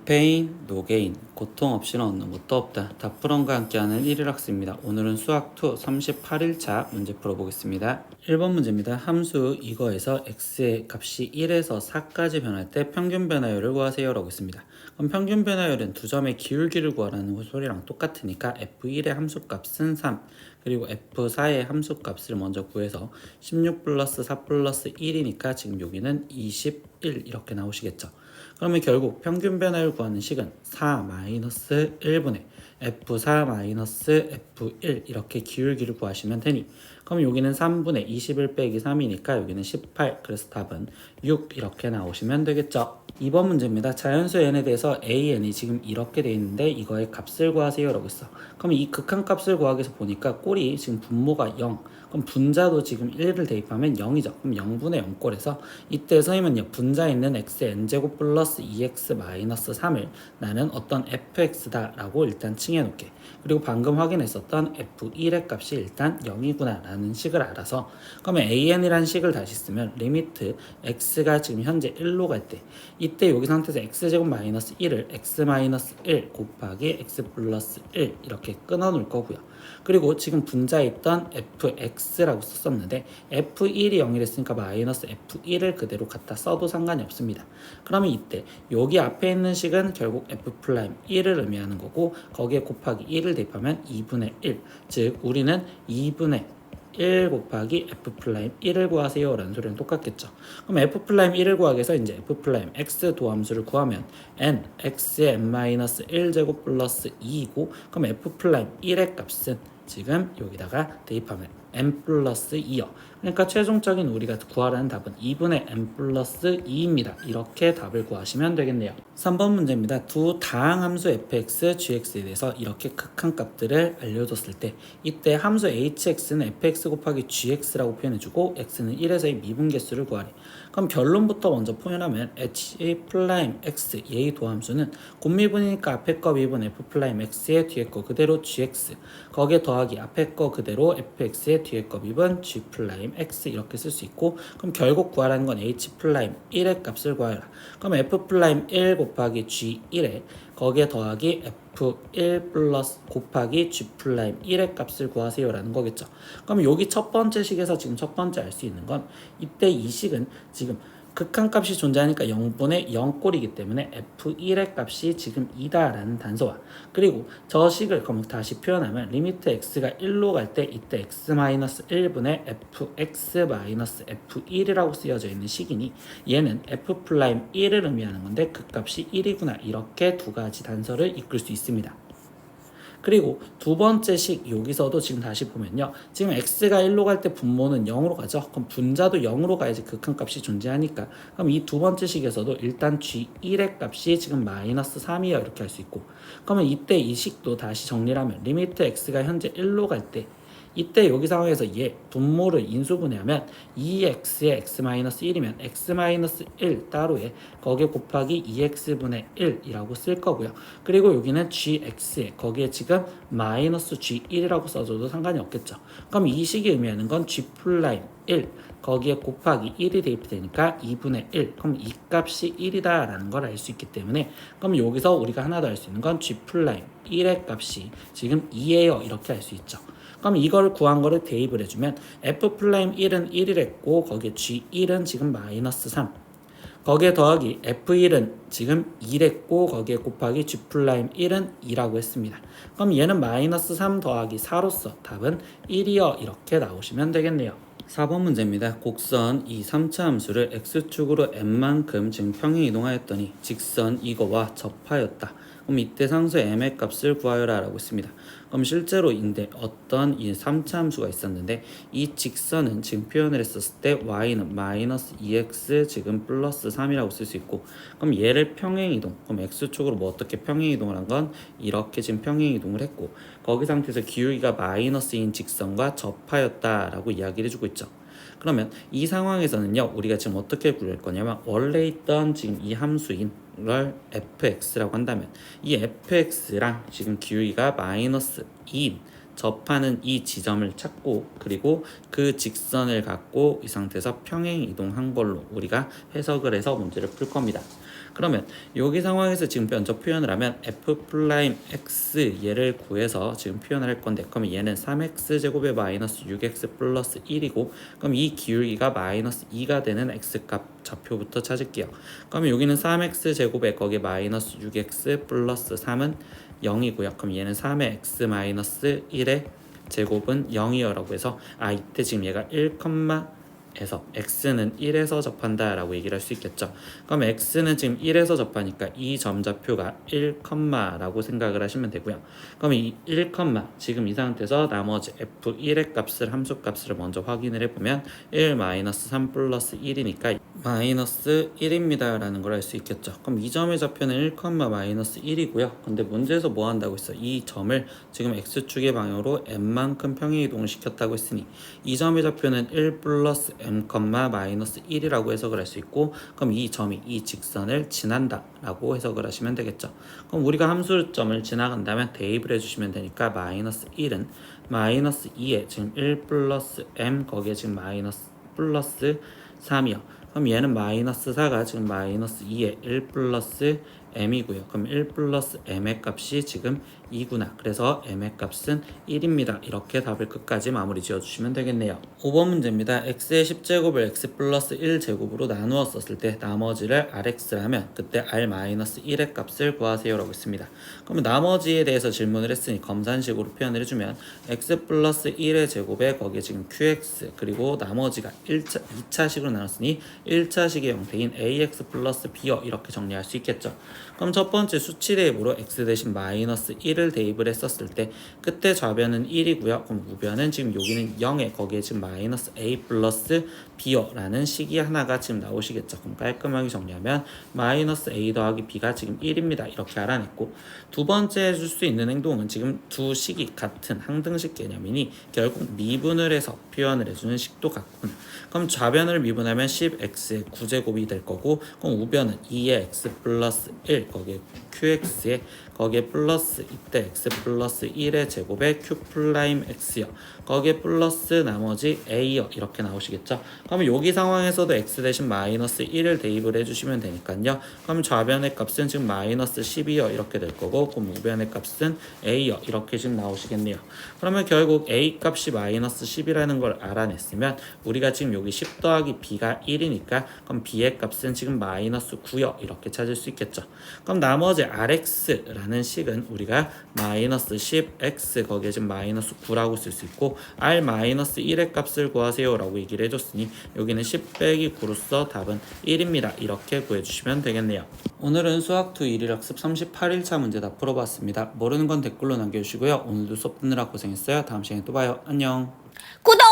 노페인, 노게인, 고통 없이는 얻는 것도 없다. 다프런과 함께하는 1일 학습입니다. 오늘은 수학2 38일차 문제 풀어보겠습니다. 1번 문제입니다. 함수 이거에서 x의 값이 1에서 4까지 변할 때 평균 변화율을 구하세요 라고 있습니다. 그럼 평균 변화율은 두 점의 기울기를 구하라는 소리랑 똑같으니까 f1의 함수값은 3, 그리고 f4의 함수값을 먼저 구해서 16 플러스 4 플러스 1이니까 지금 여기는 21 이렇게 나오시겠죠. 그러면 결국 평균 변화율 구하는 식은 4-1분의 f4-f1 이렇게 기울기를 구하시면 되니, 그럼 여기는 3분의 21 빼기 3이니까 여기는 18, 그래서 답은 6 이렇게 나오시면 되겠죠. 2번 문제입니다. 자연수 n에 대해서 an이 지금 이렇게 돼 있는데 이거의 값을 구하세요 라고 있어. 그럼 이 극한값을 구하기 위해서 보니까 꼴이 지금 분모가 0, 그럼 분자도 지금 1을 대입하면 0이죠. 그럼 0분의 0꼴에서 이때 선생님은요, 분자에 있는 x n제곱 플러스 2x 마이너스 3을 나는 어떤 fx다 라고 일단 칭해 놓게, 그리고 방금 확인했었던 f1의 값이 일단 0이구나 라는 식을 알아서, 그러면 an이란 식을 다시 쓰면 리미트 x가 지금 현재 1로 갈 때, 이때 여기 상태에서 x제곱 마이너스 1을 x 마이너스 1 곱하기 x 플러스 1 이렇게 끊어 놓을 거고요. 그리고 지금 분자에 있던 fx라고 썼었는데 f1이 0이랬으니까 마이너스 f1을 그대로 갖다 써도 상관이 없습니다. 그러면 이때 여기 앞에 있는 식은 결국 f'1을 의미하는 거고, 거기에 곱하기 1을 대입하면 2분의 1, 즉 우리는 2분의 1 곱하기 f'1을 구하세요 라는 소리는 똑같겠죠. 그럼 f'1을 구하기 위해서 이제 f'(x) 도함수를 구하면 n, x의 n-1제곱 플러스 2이고, 그럼 f'1의 값은 지금 여기다가 대입하면 n 플러스 2요. 그러니까 최종적인 우리가 구하라는 답은 2분의 n 플러스 2입니다. 이렇게 답을 구하시면 되겠네요. 3번 문제입니다. 두 다항함수 fx, gx에 대해서 이렇게 극한값들을 알려줬을 때 이때 함수 hx는 fx 곱하기 gx라고 표현해주고 x는 1에서의 미분계수를 구하래. 그럼 결론부터 먼저 표현하면 h'(x) 얘의 도함수는 곱미분이니까 앞에 거 미분 f'(x의) 뒤에 거 그대로 gx, 거기에 더하기 앞에 거 그대로 fx의 뒤에 거 미분 g'(x) 이렇게 쓸 수 있고, 그럼 결국 구하라는 건 h'(1의 값을 구하라. 그럼 f'1 곱하기 g1에 거기에 더하기 f1 플러스 곱하기 g'1의 값을 구하세요 라는 거겠죠. 그럼 여기 첫 번째 식에서 지금 첫 번째 알 수 있는 건 이때 이 식은 지금 극한값이 존재하니까 0분의 0꼴이기 때문에 f1의 값이 지금 2다 라는 단서와, 그리고 저 식을 그럼 다시 표현하면 리미트 x가 1로 갈 때 이때 x-1분의 fx-f1이라고 쓰여져 있는 식이니 얘는 f'1을 의미하는 건데 그 값이 1이구나, 이렇게 두 가지 단서를 이끌 수 있습니다. 그리고 두 번째 식 여기서도 지금 다시 보면요, 지금 x가 1로 갈 때 분모는 0으로 가죠. 그럼 분자도 0으로 가야지 극한값이 존재하니까, 그럼 이 두 번째 식에서도 일단 g1의 값이 지금 마이너스 3이야 이렇게 할 수 있고, 그러면 이때 이 식도 다시 정리를 하면 리미트 x가 현재 1로 갈 때 이때 여기 상황에서 얘 분모를 인수분해하면 2x의 x-1이면 x-1 따로에 거기에 곱하기 2x분의 1이라고 쓸 거고요. 그리고 여기는 gx에 거기에 지금 마이너스 g1이라고 써줘도 상관이 없겠죠. 그럼 이 식이 의미하는 건 g'1 거기에 곱하기 1이 대입되니까 2분의 1, 그럼 이 값이 1이다 라는 걸 알 수 있기 때문에, 그럼 여기서 우리가 하나 더 알 수 있는 건 g'1의 값이 지금 2예요 이렇게 할 수 있죠. 그럼 이걸 구한 거를 대입을 해주면 f'1은 1이랬고 거기에 g1은 지금 마이너스 3, 거기에 더하기 f1은 지금 2랬고 거기에 곱하기 g'1은 2라고 했습니다. 그럼 얘는 마이너스 3 더하기 4로서 답은 1이요 이렇게 나오시면 되겠네요. 4번 문제입니다. 곡선 이 3차 함수를 x축으로 n만큼 지금 평행 이동하였더니 직선 이거와 접하였다. 그럼 이때 상수 m의 값을 구하여라 라고 했습니다. 그럼 실제로 인데 어떤 이 3차 함수가 있었는데 이 직선은 지금 표현을 했었을 때 y는 마이너스 2x 지금 플러스 3이라고 쓸 수 있고, 그럼 얘를 평행 이동, 그럼 x축으로 뭐 어떻게 평행 이동을 한 건 이렇게 지금 평행 이동을 했고, 거기 상태에서 기울기가 마이너스인 직선과 접하였다 라고 이야기를 해주고 있죠. 그러면 이 상황에서는요, 우리가 지금 어떻게 구할 거냐면 원래 있던 지금 이 함수인 걸 fx라고 한다면 이 fx랑 지금 기울기가 마이너스 2인 접하는 이 지점을 찾고 그리고 그 직선을 갖고 이 상태에서 평행 이동한 걸로 우리가 해석을 해서 문제를 풀 겁니다. 그러면 여기 상황에서 지금 면접 표현을 하면 f'(x) 얘를 구해서 지금 표현을 할 건데, 그러면 얘는 3x제곱에 마이너스 6x 플러스 1이고, 그럼 이 기울기가 마이너스 2가 되는 x값 좌표부터 찾을게요. 그러면 여기는 3x제곱에 거기에 마이너스 6x 플러스 3은 0이고요. 그럼 얘는 3의 x 마이너스 1의 제곱은 0이요라고 해서 이때 지금 얘가 1, 에서 x는 1에서 접한다 라고 얘기를 할 수 있겠죠. 그럼 x는 지금 1에서 접하니까 이 점좌표가 1, 라고 생각을 하시면 되고요. 그럼 이 1, 지금 이 상태에서 나머지 f1의 값을 함수값을 먼저 확인을 해보면 1 마이너스 3 플러스 1이니까 마이너스 1입니다 라는 걸 알 수 있겠죠. 그럼 이 점의 좌표는 1, 마이너스 1이고요. 근데 문제에서 뭐 한다고 했어? 이 점을 지금 x축의 방향으로 m만큼 평행이동을 시켰다고 했으니 이 점의 좌표는 1 플러스 m, 마이너스 1이라고 해석을 할 수 있고, 그럼 이 점이 이 직선을 지난다 라고 해석을 하시면 되겠죠. 그럼 우리가 함수점을 지나간다면 대입을 해주시면 되니까 마이너스 1은 마이너스 2에 지금 1 플러스 m 거기에 지금 마이너스 플러스 3이요. 그럼 얘는 마이너스 4가 지금 마이너스 2에 1 플러스 m이고요. 그럼 1 플러스 m의 값이 지금 2구나. 그래서 m의 값은 1입니다. 이렇게 답을 끝까지 마무리 지어주시면 되겠네요. 5번 문제입니다. x의 10제곱을 x 플러스 1제곱으로 나누어 썼을 때 나머지를 rx라면 그때 r-1의 값을 구하세요 라고 했습니다. 그러면 나머지에 대해서 질문을 했으니 검산식으로 표현을 해주면 x 플러스 1의 제곱에 거기에 지금 qx 그리고 나머지가 2차식으로 나눴으니 1차식의 형태인 ax 플러스 b요 이렇게 정리할 수 있겠죠. 그럼 첫 번째 수치 대입으로 x 대신 마이너스 1을 대입을 했었을 때 그때 좌변은 1이고요. 그럼 우변은 지금 여기는 0에 거기에 지금 마이너스 a 플러스 b요 라는 식이 하나가 지금 나오시겠죠. 그럼 깔끔하게 정리하면 마이너스 a 더하기 b가 지금 1입니다. 이렇게 알아냈고, 두 번째 해줄 수 있는 행동은 지금 두 식이 같은 항등식 개념이니 결국 미분을 해서 표현을 해주는 식도 같구나. 그럼 좌변을 미분하면 10x의 9제곱이 될 거고, 그럼 우변은 2의 x 플러스 1 거기에 qx에 거기에 플러스 이때 x 플러스 1의 제곱에 q 프라임 x요 거기에 플러스 나머지 a요 이렇게 나오시겠죠. 그러면 여기 상황에서도 x 대신 마이너스 1을 대입을 해주시면 되니까요. 그럼 좌변의 값은 지금 마이너스 10이요 이렇게 될 거고, 그럼 우변의 값은 a요 이렇게 지금 나오시겠네요. 그러면 결국 a 값이 마이너스 10이라는 걸 알아냈으면 우리가 지금 여기 10 더하기 b가 1이니까 그럼 b의 값은 지금 마이너스 9요 이렇게 찾을 수 있겠죠. 그럼 나머지 rx라는 식은 우리가 마이너스 10x 거기에 지금 마이너스 9라고 쓸 수 있고, r 마이너스 1의 값을 구하세요 라고 얘기를 해줬으니 여기는 10 빼기 9로서 답은 1입니다. 이렇게 구해주시면 되겠네요. 오늘은 수학2 1일학습 38일차 문제 다 풀어봤습니다. 모르는 건 댓글로 남겨주시고요. 오늘도 수업 듣느라 고생했어요. 다음 시간에 또 봐요. 안녕. 구독!